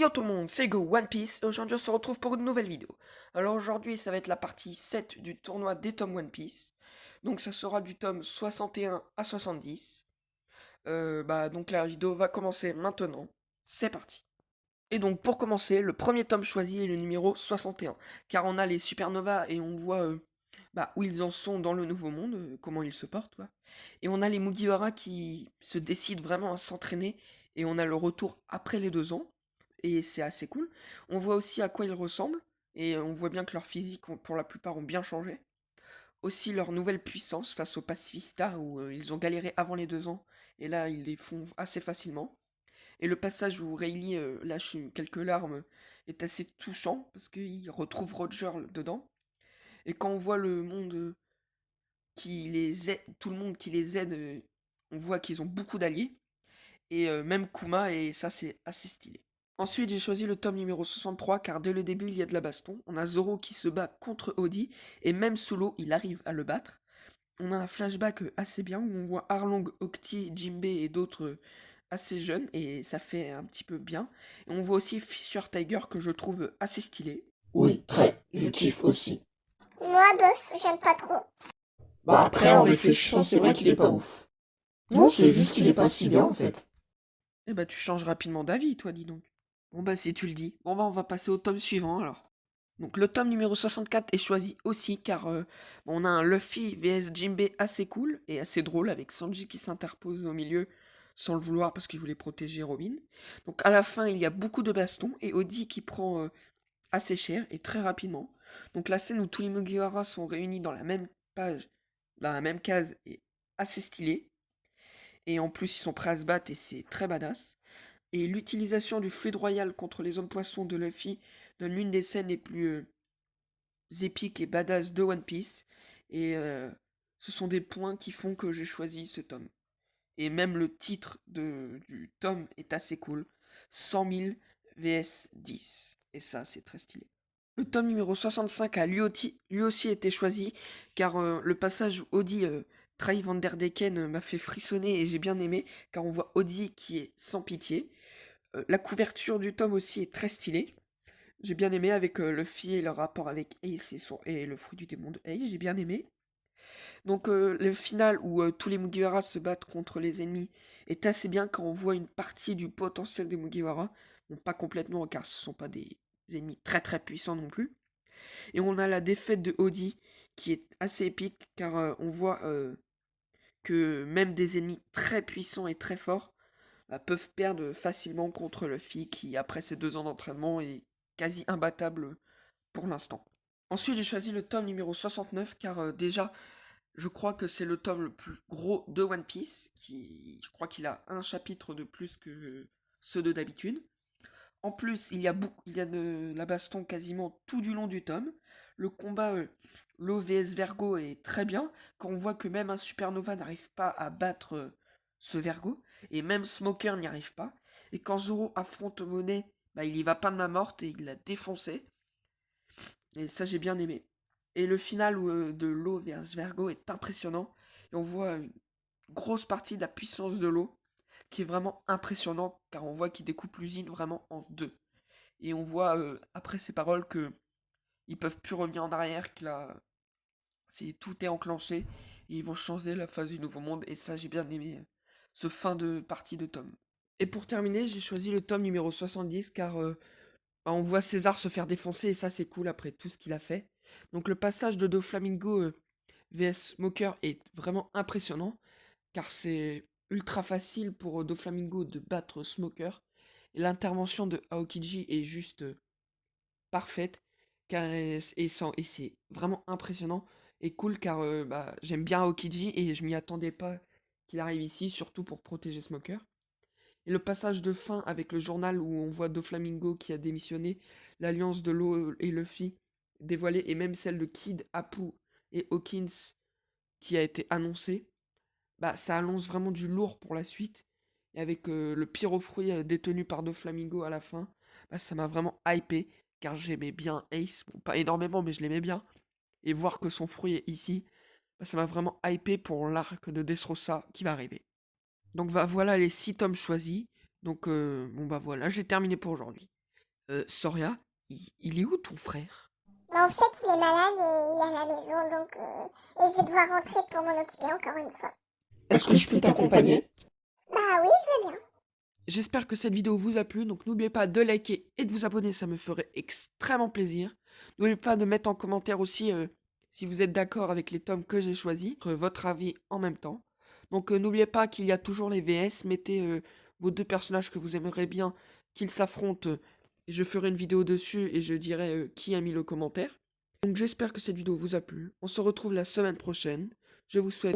Yo tout le monde, c'est Go One Piece et aujourd'hui on se retrouve pour une nouvelle vidéo. Alors aujourd'hui ça va être la partie 7 du tournoi des tomes One Piece. Donc ça sera du tome 61 à 70. Donc la vidéo va commencer maintenant. C'est parti. Et donc pour commencer, le premier tome choisi est le numéro 61. Car on a les supernovas et on voit où ils en sont dans le nouveau monde, comment ils se portent. Quoi. Et on a les Mugiwara qui se décident vraiment à s'entraîner. Et on a le retour après les 2 ans. Et c'est assez cool. On voit aussi à quoi ils ressemblent. Et on voit bien que leur physique, pour la plupart, ont bien changé. Aussi leur nouvelle puissance face aux pacifistas où ils ont galéré avant les 2 ans. Et là, ils les font assez facilement. Et le passage où Rayleigh lâche quelques larmes est assez touchant parce qu'il retrouve Roger dedans. Et quand on voit le monde qui les aide, tout le monde qui les aide, on voit qu'ils ont beaucoup d'alliés. Et même Kuma, et ça c'est assez stylé. Ensuite, j'ai choisi le tome numéro 63 car dès le début il y a de la baston. On a Zoro qui se bat contre Odi et même sous l'eau il arrive à le battre. On a un flashback assez bien où on voit Arlong, Octi, Jinbe et d'autres assez jeunes et ça fait un petit peu bien. Et on voit aussi Fisher Tiger que je trouve assez stylé. Oui, très. Je kiffe aussi. Moi, bof, j'aime pas trop. Bah après, en réfléchissant, c'est vrai qu'il est pas ouf. Non, c'est juste qu'il est pas si bien en fait. Eh bah tu changes rapidement d'avis toi dis donc. Bon bah si tu le dis. Bon bah on va passer au tome suivant alors. Donc le tome numéro 64 est choisi aussi car on a un Luffy vs Jinbe assez cool et assez drôle avec Sanji qui s'interpose au milieu sans le vouloir parce qu'il voulait protéger Robin. Donc à la fin il y a beaucoup de bastons et Odi qui prend assez cher et très rapidement. Donc la scène où tous les Mugiwara sont réunis dans la même page, dans la même case est assez stylée. Et en plus ils sont prêts à se battre et c'est très badass. Et l'utilisation du fluide royal contre les hommes poissons de Luffy donne l'une des scènes les plus épiques et badass de One Piece. Et ce sont des points qui font que j'ai choisi ce tome. Et même le titre du tome est assez cool. 100 000 vs 10. Et ça, c'est très stylé. Le tome numéro 65 a lui aussi été choisi, car le passage où Audi trahit Vanderdecken m'a fait frissonner et j'ai bien aimé, car on voit Audi qui est sans pitié. La couverture du tome aussi est très stylée. J'ai bien aimé avec Luffy et leur rapport avec Ace et le fruit du démon de Ace, j'ai bien aimé. Donc le final où tous les Mugiwara se battent contre les ennemis est assez bien quand on voit une partie du potentiel des Mugiwara. Bon, pas complètement car ce ne sont pas des ennemis très très puissants non plus. Et on a la défaite de Odi qui est assez épique car on voit que même des ennemis très puissants et très forts peuvent perdre facilement contre Luffy qui après ses 2 ans d'entraînement est quasi imbattable pour l'instant. Ensuite j'ai choisi le tome numéro 69 car déjà je crois que c'est le tome le plus gros de One Piece, je crois qu'il a un chapitre de plus que ceux de d'habitude. En plus, il y a de la baston quasiment tout du long du tome. Le combat Law vs Vergo est très bien, quand on voit que même un supernova n'arrive pas à battre ce Vergo, et même Smoker n'y arrive pas. Et quand Zoro affronte Monet, il y va pas de main morte et il l'a défoncé. Et ça, j'ai bien aimé. Et le final de l'eau vers Vergo est impressionnant. Et on voit une grosse partie de la puissance de l'eau qui est vraiment impressionnante car on voit qu'il découpe l'usine vraiment en deux. Et on voit après ces paroles que ils peuvent plus revenir en arrière, que là, tout est enclenché et ils vont changer la phase du nouveau monde. Et ça, j'ai bien aimé ce fin de partie de tome. Et pour terminer, j'ai choisi le tome numéro 70 car on voit César se faire défoncer et ça c'est cool après tout ce qu'il a fait. Donc le passage de Doflamingo vs Smoker est vraiment impressionnant car c'est ultra facile pour Doflamingo de battre Smoker. Et l'intervention de Aokiji est juste parfaite car et c'est vraiment impressionnant et cool car j'aime bien Aokiji et je m'y attendais pas qu'il arrive ici, surtout pour protéger Smoker. Et le passage de fin avec le journal où on voit Doflamingo qui a démissionné, l'alliance de Law et Luffy dévoilée, et même celle de Kid, Apu et Hawkins qui a été annoncée, ça annonce vraiment du lourd pour la suite. Et avec le pyrofruit détenu par Doflamingo à la fin, ça m'a vraiment hypé, car j'aimais bien Ace, bon, pas énormément mais je l'aimais bien, et voir que son fruit est ici, ça m'a vraiment hypé pour l'arc de Dressrosa qui va arriver. Donc voilà les 6 tomes choisis. Donc voilà, j'ai terminé pour aujourd'hui. Soria, il est où ton frère? Mais en fait, il est malade et il est à la maison, donc et je vais devoir rentrer pour m'en occuper encore une fois. Est-ce que je peux t'accompagner? Bah oui, je veux bien. J'espère que cette vidéo vous a plu, donc n'oubliez pas de liker et de vous abonner, ça me ferait extrêmement plaisir. N'oubliez pas de mettre en commentaire aussi si vous êtes d'accord avec les tomes que j'ai choisis, votre avis en même temps. Donc n'oubliez pas qu'il y a toujours les VS, mettez vos deux personnages que vous aimeriez bien qu'ils s'affrontent, et je ferai une vidéo dessus et je dirai qui a mis le commentaire. Donc j'espère que cette vidéo vous a plu, on se retrouve la semaine prochaine, je vous souhaite